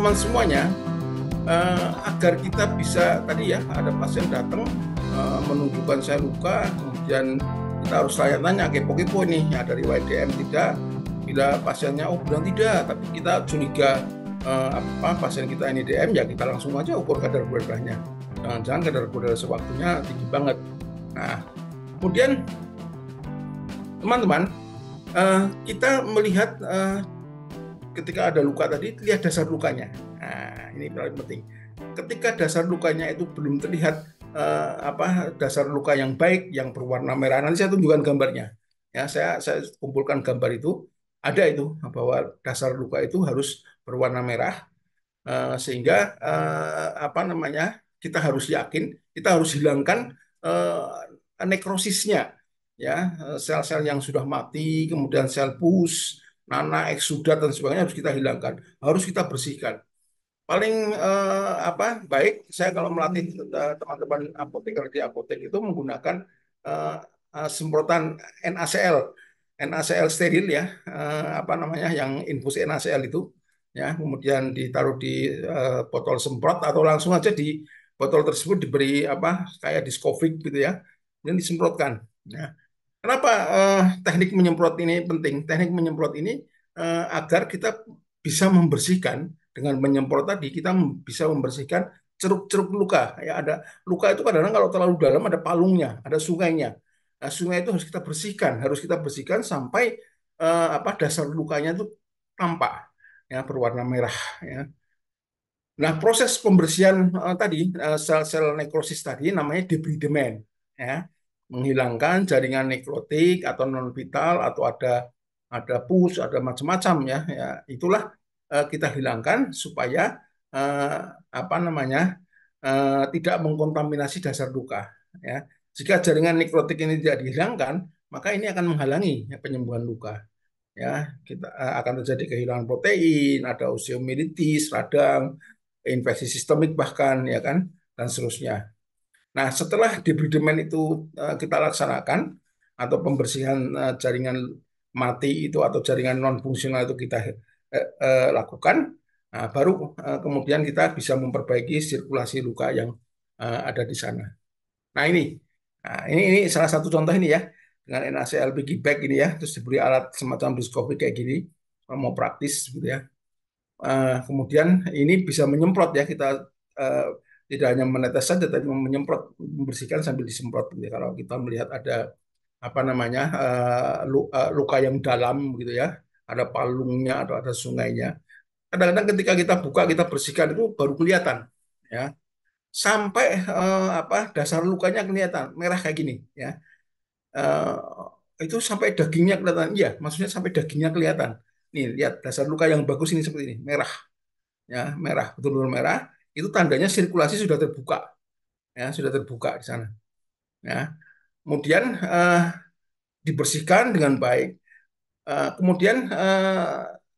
teman-teman semuanya, agar kita bisa tadi ya ada pasien datang menunjukkan saya luka, kemudian kita harus tanya-tanya kepo-kepo nih ada riwayat DM tidak. Bila pasiennya bilang tidak, tapi kita curiga pasien kita ini DM, ya kita langsung aja ukur kadar gula darahnya. Jangan-jangan kadar gula darah sewaktunya tinggi banget. Nah, kemudian teman-teman, kita melihat ketika ada luka tadi, lihat dasar lukanya. Nah, ini paling penting. Ketika dasar lukanya itu belum terlihat dasar luka yang baik, yang berwarna merah. Nanti saya tunjukkan gambarnya. Ya, saya kumpulkan gambar itu. Ada itu bahwa dasar luka itu harus berwarna merah, sehingga kita harus yakin, kita harus hilangkan nekrosisnya, ya, sel-sel yang sudah mati, kemudian sel pus, nanah, eksudat dan sebagainya harus kita hilangkan, harus kita bersihkan. Paling baik saya kalau melatih teman-teman apoteker di apotek itu menggunakan semprotan NaCl, NaCl steril ya, yang infus NaCl itu, ya, kemudian ditaruh di botol semprot atau langsung aja di botol tersebut diberi kayak diskofik gitu ya, dan disemprotkan. Nah, kenapa teknik menyemprot ini penting? Teknik menyemprot ini agar kita bisa membersihkan, dengan menyemprot tadi kita bisa membersihkan ceruk-ceruk luka. Ya, ada luka itu kadang-kadang kalau terlalu dalam ada palungnya, ada sungainya. Nah, sungai itu harus kita bersihkan sampai dasar lukanya itu tampak, ya, berwarna merah. Ya. Nah, proses pembersihan sel-sel nekrosis tadi namanya debridemen, ya, menghilangkan jaringan nekrotik atau non vital atau ada pus, ada macam-macam ya, ya itulah kita hilangkan supaya eh, tidak mengkontaminasi dasar luka. Ya, jika jaringan nekrotik ini tidak dihilangkan, maka ini akan menghalangi ya, penyembuhan luka. Ya, kita akan terjadi kehilangan protein, ada osteomielitis, radang, infeksi sistemik bahkan, ya kan, dan seterusnya. Nah, setelah debridemen itu kita laksanakan atau pembersihan jaringan mati itu atau jaringan non fungsional itu kita lakukan, nah, baru kemudian kita bisa memperbaiki sirkulasi luka yang ada di sana. Nah, ini salah satu contoh ini ya, dengan NaCl piggy bag ini ya, terus diberi alat semacam diskofik kayak gini, kalau mau praktis gitu ya. Kemudian ini bisa menyemprot ya, kita eh, tidak hanya menetes saja tapi menyemprot, membersihkan sambil disemprot gitu ya. Kalau kita melihat ada luka yang dalam gitu ya, ada palungnya atau ada sungainya, kadang-kadang ketika kita buka, kita bersihkan itu baru kelihatan, ya, sampai dasar lukanya kelihatan merah kayak gini ya. Itu sampai dagingnya kelihatan, iya, maksudnya sampai dagingnya kelihatan. Nih, lihat dasar luka yang bagus ini seperti ini, merah, ya, merah, betul-betul merah. Itu tandanya sirkulasi sudah terbuka, ya, sudah terbuka di sana. Ya, kemudian dibersihkan dengan baik. Kemudian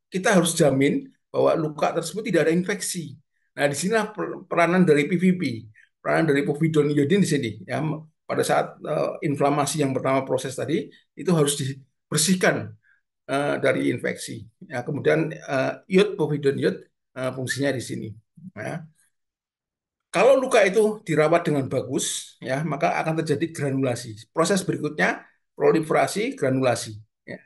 kita harus jamin bahwa luka tersebut tidak ada infeksi. Nah, di sinilah peranan dari PVP, peranan dari povidone iodin di sini. Ya, pada saat inflamasi yang pertama proses tadi itu harus dibersihkan dari infeksi. Ya, kemudian povidone iod fungsinya di sini. Ya. Kalau luka itu dirawat dengan bagus, ya, maka akan terjadi granulasi. Proses berikutnya proliferasi, granulasi. Ya.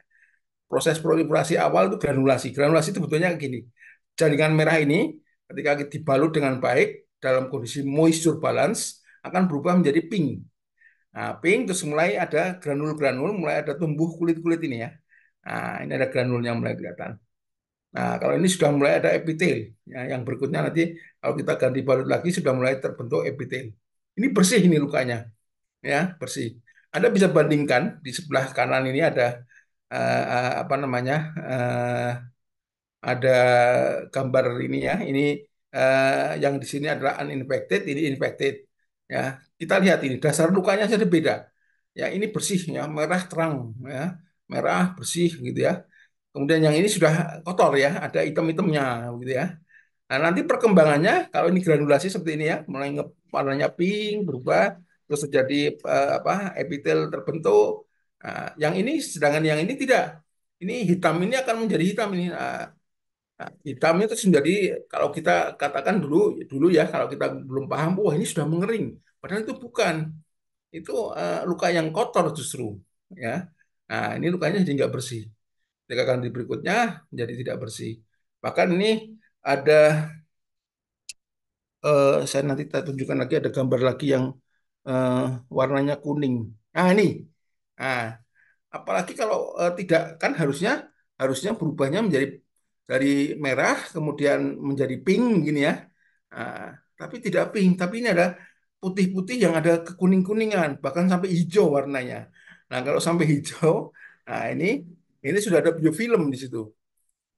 Proses proliferasi awal itu granulasi. Granulasi itu sebetulnya gini. Jaringan merah ini ketika dibalut dengan baik dalam kondisi moisture balance akan berubah menjadi pink. Nah, pink terus mulai ada granul-granul, mulai ada tumbuh kulit-kulit ini ya. Nah, ini ada granulnya mulai kelihatan. Nah, kalau ini sudah mulai ada epitel, ya, yang berikutnya nanti kalau kita ganti balut lagi sudah mulai terbentuk epitel. Ini bersih ini lukanya, ya, bersih. Anda bisa bandingkan di sebelah kanan ini ada apa namanya, ada gambar ini ya. Ini yang di sini adalah uninfected, ini infected. Ya, kita lihat ini dasar lukanya saja beda. Ya, ini bersih ya, merah terang ya, merah bersih gitu ya. Kemudian yang ini sudah kotor ya, ada item-itemnya gitu ya. Nah, nanti perkembangannya kalau ini granulasi seperti ini ya, mulai warnanya pink berubah, terus terjadi epitel terbentuk. Nah, yang ini sedangkan yang ini tidak. Ini hitam ini akan menjadi hitam ini. Nah, Nah, hitam itu menjadi, kalau kita katakan dulu dulu ya, kalau kita belum paham, wah ini sudah mengering. Padahal itu bukan, itu luka yang kotor justru, ya. Nah ini lukanya jadi nggak bersih. Ketika ganti berikutnya jadi tidak bersih. Bahkan ini ada, saya nanti tak tunjukkan lagi, ada gambar lagi yang eh, warnanya kuning. Nah ini, nah apalagi kalau tidak, kan harusnya harusnya berubahnya menjadi dari merah kemudian menjadi pink gini ya. Nah, tapi tidak pink, tapi ini ada putih-putih yang ada kekuning-kuningan, bahkan sampai hijau warnanya. Nah, kalau sampai hijau, nah ini sudah ada biofilm di situ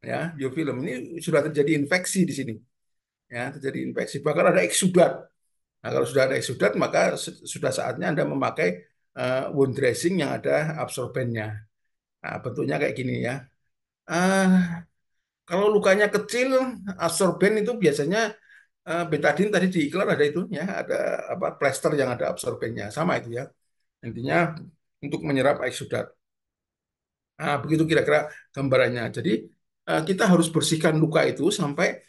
ya, biofilm ini sudah terjadi infeksi di sini ya, terjadi infeksi, bahkan ada eksudat. Nah, kalau sudah ada eksudat maka sudah saatnya Anda memakai wound dressing yang ada absorbennya. Nah, bentuknya kayak gini ya. Ah, kalau lukanya kecil, absorben itu biasanya betadine, tadi di iklan ada itu ya, ada apa, plester yang ada absorbennya, sama itu ya. Intinya untuk menyerap eksudat. Nah, begitu kira-kira gambarannya. Jadi kita harus bersihkan luka itu sampai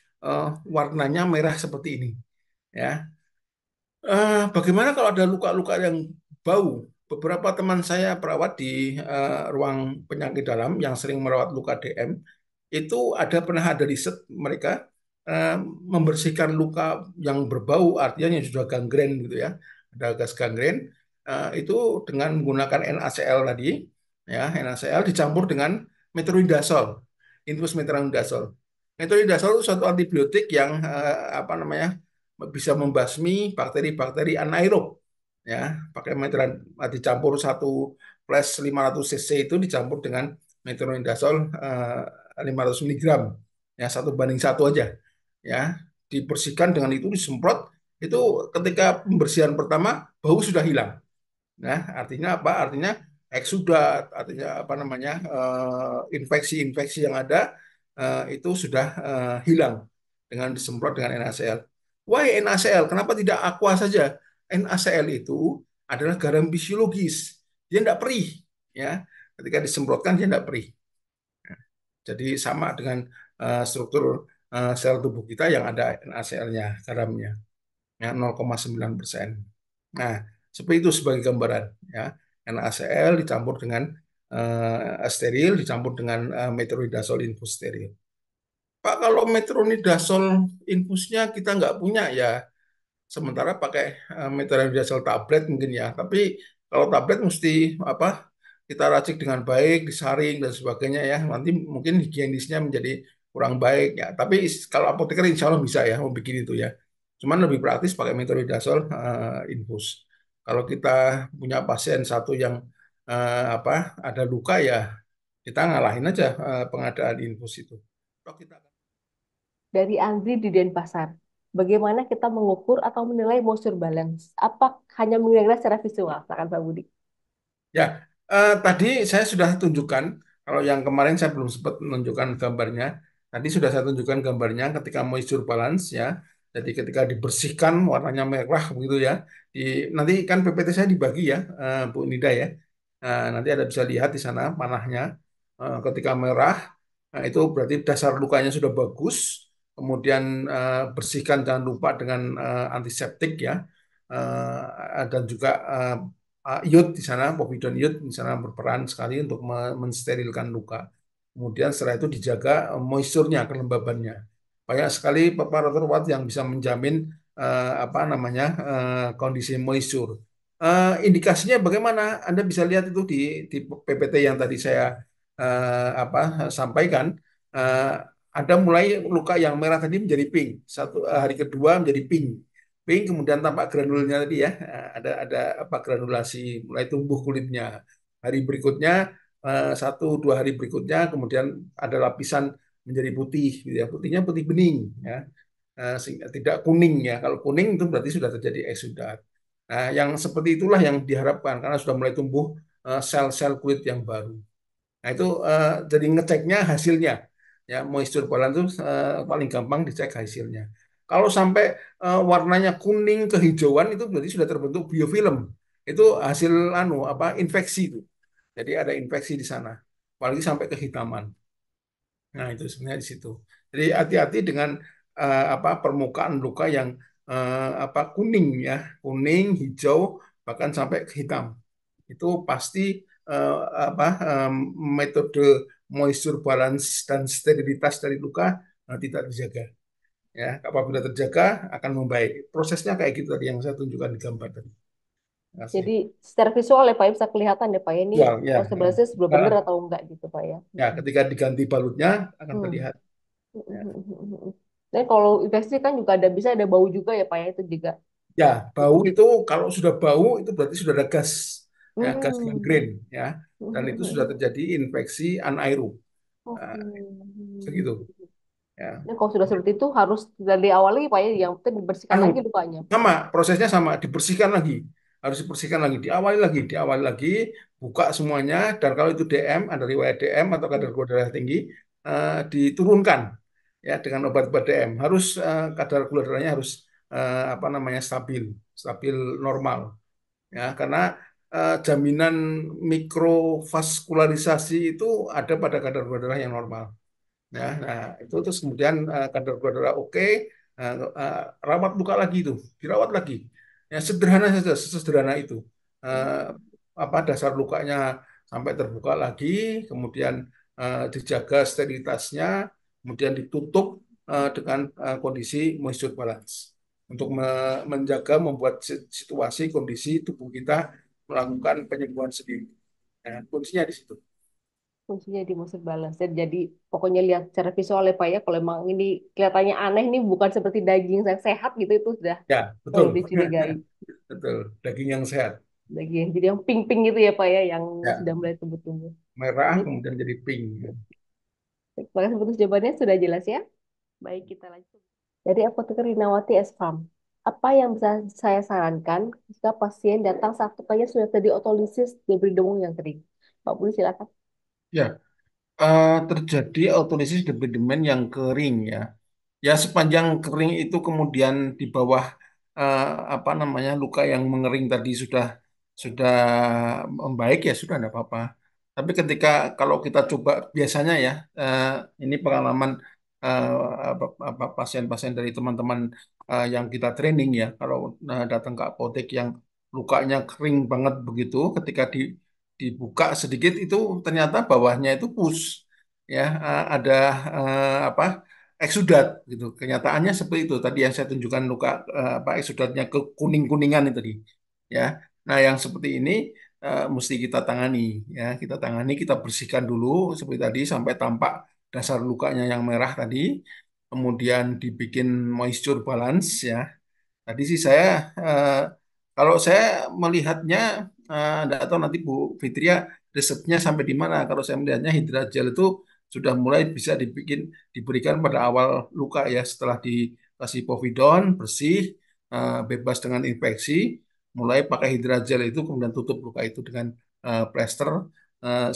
warnanya merah seperti ini. Ya, bagaimana kalau ada luka-luka yang bau? Beberapa teman saya perawat di ruang penyakit dalam yang sering merawat luka DM, itu pernah ada riset mereka eh, membersihkan luka yang berbau, artinya yang sudah gangren gitu ya, ada gas gangren, itu dengan menggunakan NaCl tadi, ya NaCl dicampur dengan metronidazol, infus metronidazol. Metronidazol itu suatu antibiotik yang apa namanya, bisa membasmi bakteri-bakteri anaerob, ya, pakai meteran, dicampur 1 + 500 cc itu dicampur dengan metronidazol 500 miligram, ya 1 banding 1 aja, ya, dibersihkan dengan itu, disemprot itu. Ketika pembersihan pertama bau sudah hilang. Nah, artinya apa? Artinya eksudat, artinya apa namanya, infeksi-infeksi yang ada itu sudah hilang dengan disemprot dengan NaCl. Why NaCl? Kenapa tidak aqua saja? NaCl itu adalah garam fisiologis. Dia tidak perih, ya. Ketika disemprotkan dia tidak perih. Jadi sama dengan struktur sel tubuh kita yang ada NaCl-nya, garamnya, ya 0,9%. Nah, seperti itu sebagai gambaran ya. NaCl dicampur dengan steril, dicampur dengan metronidazol infus steril. Pak, kalau metronidazol infusnya kita nggak punya ya, sementara pakai metronidazol tablet mungkin ya. Tapi kalau tablet mesti apa? Kita racik dengan baik, disaring dan sebagainya ya. Nanti mungkin higienisnya menjadi kurang baik ya. Tapi kalau apoteker insya Allah bisa ya membuat itu ya. Cuman lebih praktis pakai metronidazol infus. Kalau kita punya pasien satu yang apa, ada luka ya, kita ngalahin aja pengadaan infus itu. Toh kita Dari Andri di Denpasar, bagaimana kita mengukur atau menilai moisture balance? Apa hanya menilai secara visual, silakan Pak Budi. Ya, tadi saya sudah tunjukkan. Kalau yang kemarin saya belum sempat menunjukkan gambarnya. Tadi sudah saya tunjukkan gambarnya ketika moisture balance ya. Jadi ketika dibersihkan warnanya merah begitu ya. Nanti kan PPT saya dibagi ya, Bu Nida ya. Nanti ada bisa lihat di sana panahnya. Ketika merah, nah itu berarti dasar lukanya sudah bagus. Kemudian bersihkan jangan lupa dengan antiseptik ya. Dan juga iod di sana, povidone iod di sana berperan sekali untuk mensterilkan luka. Kemudian setelah itu dijaga moisturnya, kelembabannya. Banyak sekali perawat yang bisa menjamin apa namanya, kondisi moisture. Indikasinya bagaimana? Anda bisa lihat itu di PPT yang tadi saya apa sampaikan. Eh, ada mulai luka yang merah tadi menjadi pink. Hari kedua menjadi pink, pink, kemudian tampak granulnya tadi ya, ada apa, granulasi, mulai tumbuh kulitnya. Hari berikutnya 1 2 hari berikutnya kemudian ada lapisan menjadi putih gitu ya, putihnya putih bening ya. Tidak kuning ya, kalau kuning itu berarti sudah terjadi eksudat. Nah, yang seperti itulah yang diharapkan karena sudah mulai tumbuh sel-sel kulit yang baru. Nah, itu jadi ngeceknya hasilnya. Ya, moisture balance itu paling gampang dicek hasilnya. Kalau sampai warnanya kuning kehijauan itu berarti sudah terbentuk biofilm. Itu hasil anu apa, infeksi itu. Jadi ada infeksi di sana. Apalagi sampai kehitaman. Nah, itu sebenarnya di situ. Jadi hati-hati dengan apa permukaan luka yang kuning ya, kuning, hijau, bahkan sampai ke hitam. Itu pasti eh, metode moisture balance dan sterilitas dari luka tidak terjaga. Ya, apabila terjaga akan membaik. Prosesnya kayak gitu tadi yang saya tunjukkan di gambar tadi. Terima kasih. Jadi secara visual ya Pak ya bisa kelihatan ya Pak ya ini Jual, ya. moisture balance sudah benar Nah, atau enggak gitu Pak ya. ya, ketika diganti balutnya akan Hmm. terlihat. Ya. Dan kalau infeksi kan juga ada bisa ada bau juga ya Pak ya itu juga. Ya, bau itu kalau sudah bau itu berarti sudah ada gas, ya, gas Hmm. gangrene, ya, dan itu sudah terjadi infeksi anaerob, Oke. nah, segitu, ya. Nah, kalau sudah seperti itu harus dari awal lagi Pak ya, yang penting dibersihkan Anu, lagi lukanya. sama prosesnya sama, dibersihkan lagi, harus dibersihkan lagi, diawali lagi, buka semuanya, dan kalau itu DM, ada riwayat DM atau kadar gula darah tinggi, diturunkan, ya, dengan obat-obat DM, harus kadar gula darahnya harus apa namanya stabil, stabil normal. Ya, karena jaminan mikrovaskularisasi itu ada pada kadar gula darah yang normal. Ya, nah itu terus kemudian kadar gula darah oke, eh, eh, rawat luka lagi itu, dirawat lagi. Ya sederhana saja, sesederhana itu. Eh, apa dasar lukanya sampai terbuka lagi, kemudian dijaga sterilitasnya, kemudian ditutup dengan kondisi moisture balance untuk menjaga membuat situasi kondisi tubuh kita melakukan penyembuhan sendiri. Nah, kuncinya di situ. Kuncinya di musik balance. Jadi pokoknya lihat secara visual ya Pak ya. Kalau emang ini kelihatannya aneh nih bukan seperti daging yang sehat gitu itu sudah Ya, perlu betul. dicurigai. Betul. Daging yang sehat. Daging jadi yang pink-pink gitu ya Pak ya yang Ya, sudah mulai tumbuh-tumbuh. merah Ini kemudian jadi pink. terima kasih putus jawabannya sudah jelas ya. Baik kita lanjut. Dari apoteker Rinawati S. Farm. Apa yang bisa saya sarankan jika pasien datang saat lukanya sudah terjadi otolisis diberi demam yang kering? Pak Budi silakan. Ya, terjadi autolisis debridement yang kering ya. Ya sepanjang kering itu kemudian di bawah eh, apa namanya luka yang mengering tadi sudah membaik ya sudah tidak apa-apa. Tapi ketika kalau kita coba biasanya ya eh, ini pengalaman eh, pasien-pasien dari teman-teman yang kita training ya kalau datang ke apotek yang lukanya kering banget begitu ketika dibuka sedikit itu ternyata bawahnya itu pus ya ada apa eksudat gitu. Kenyataannya seperti itu. Tadi yang saya tunjukkan luka eksudatnya ke kuning-kuningan itu tadi. Ya. Nah, yang seperti ini mesti kita tangani ya. Kita tangani, kita bersihkan dulu seperti tadi sampai tampak dasar lukanya yang merah tadi. Kemudian dibikin moisture balance ya. Tadi sih saya kalau saya melihatnya enggak tahu nanti Bu Fitria resepnya sampai di mana. Kalau saya melihatnya hidrogel itu sudah mulai bisa diberikan pada awal luka ya setelah dikasih povidon bersih bebas dengan infeksi mulai pakai hidrogel itu kemudian tutup luka itu dengan plester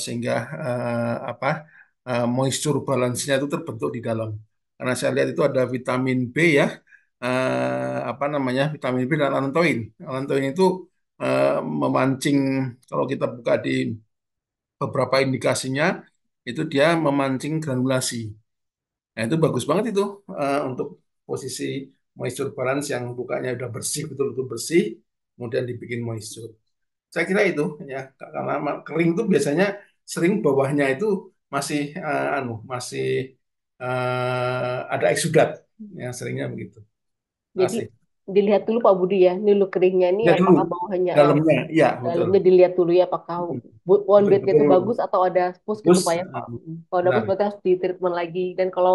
sehingga moisture balance-nya itu terbentuk di dalam. Karena saya lihat itu ada vitamin B ya apa namanya vitamin B dan alantoin. Alantoin itu memancing kalau kita buka di beberapa indikasinya itu dia memancing granulasi. Nah itu bagus banget itu untuk posisi moisture balance yang bukanya udah bersih betul-betul bersih, kemudian dibikin moisture. Saya kira itu ya karena kering tuh biasanya sering bawahnya itu masih masih ada eksudat, ya seringnya begitu. Terima Jadi kasih. dilihat dulu Pak Budi ya, dulu keringnya ini Ya dulu apakah bawahnya dalamnya, ya betul. dalamnya dilihat dulu ya apakah one Betul bednya itu betul. bagus atau ada pus gitu Bagus. Pak ya Pak. Kalau ada pus Benar. berarti harus di treatment lagi dan kalau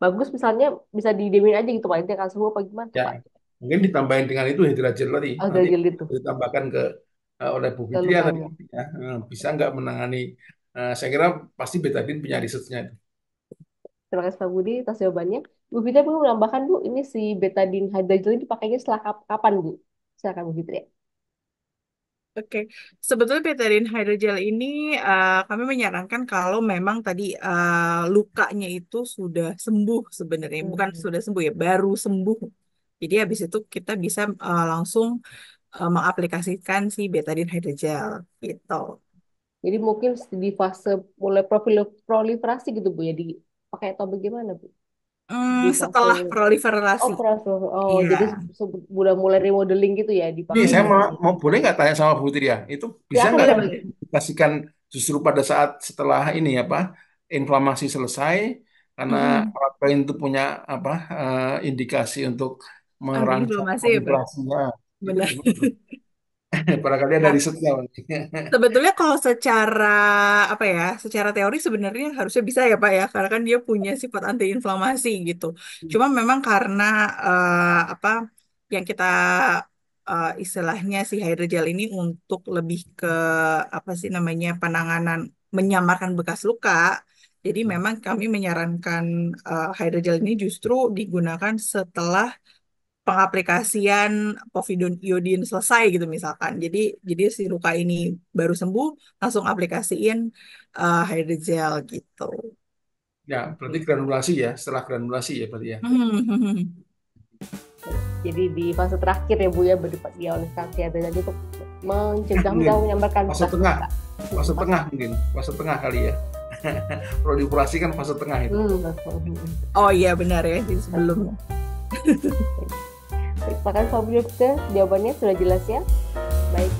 bagus misalnya bisa didiemin aja gitu Pak, nanti akan sembuh apa gimana tuh Ya, Pak? mungkin ditambahin dengan itu hidrogel tadi. Oh, Nanti dari gel itu ditambahkan ke oleh Bu ke Fitria tadi lukanya. ya. Bisa nggak menangani? Saya kira pasti betadine punya risetnya itu. Terima kasih Pak Budi atas jawabannya. Bu Fitri perlu menambahkan Bu, ini si betadine hydrogel ini dipakainya setelah kapan Bu? Silakan Bu Fitri. Oke, sebetulnya betarin hydrogel ini kami menyarankan kalau memang tadi lukanya itu sudah sembuh sebenarnya, bukan Hmm. sudah sembuh ya, baru sembuh. Jadi habis itu kita bisa langsung mengaplikasikan si betarin hydrogel gitu. Jadi mungkin di fase mulai proliferasi gitu Bu ya, di pakai atau bagaimana, Bu? Di fase Setelah proliferasi. jadi Iya. udah mulai remodeling gitu ya Ini dipakai saya ya. mau boleh nggak tanya sama Bu Tria, itu bisa Silakan, nggak silakan. Boleh-boleh. dikasihkan justru pada saat setelah ini apa inflamasi selesai karena Mm-mm. alat lain itu punya apa indikasi untuk merangsang Antiinflamasi ya, Pak. proliferasinya itu Benar. gimana? Barangkali ada Nah, risetnya. sebetulnya kalau secara apa ya, secara teori sebenarnya harusnya bisa ya Pak ya, karena kan dia punya sifat antiinflamasi gitu. Cuma memang karena apa yang kita istilahnya si hydrogel ini untuk lebih ke apa sih namanya penanganan menyamarkan bekas luka. Jadi memang kami menyarankan hydrogel ini justru digunakan setelah pengaplikasian povidone iodin selesai gitu misalkan. Jadi si luka ini baru sembuh, langsung aplikasiin hydrogel gitu. Ya, berarti granulasi ya, setelah granulasi ya berarti ya. Jadi di fase terakhir ya Bu ya dioleskan si hydrogel untuk mencegah Mungkin atau menyamarkan fase bekas tengah, luka. fase tengah mungkin, fase tengah kali ya. Proliferasi kan fase tengah itu. Oh iya benar ya, di sebelum. Baik, makasih Pak Budi, jawabannya sudah jelas ya. Baik.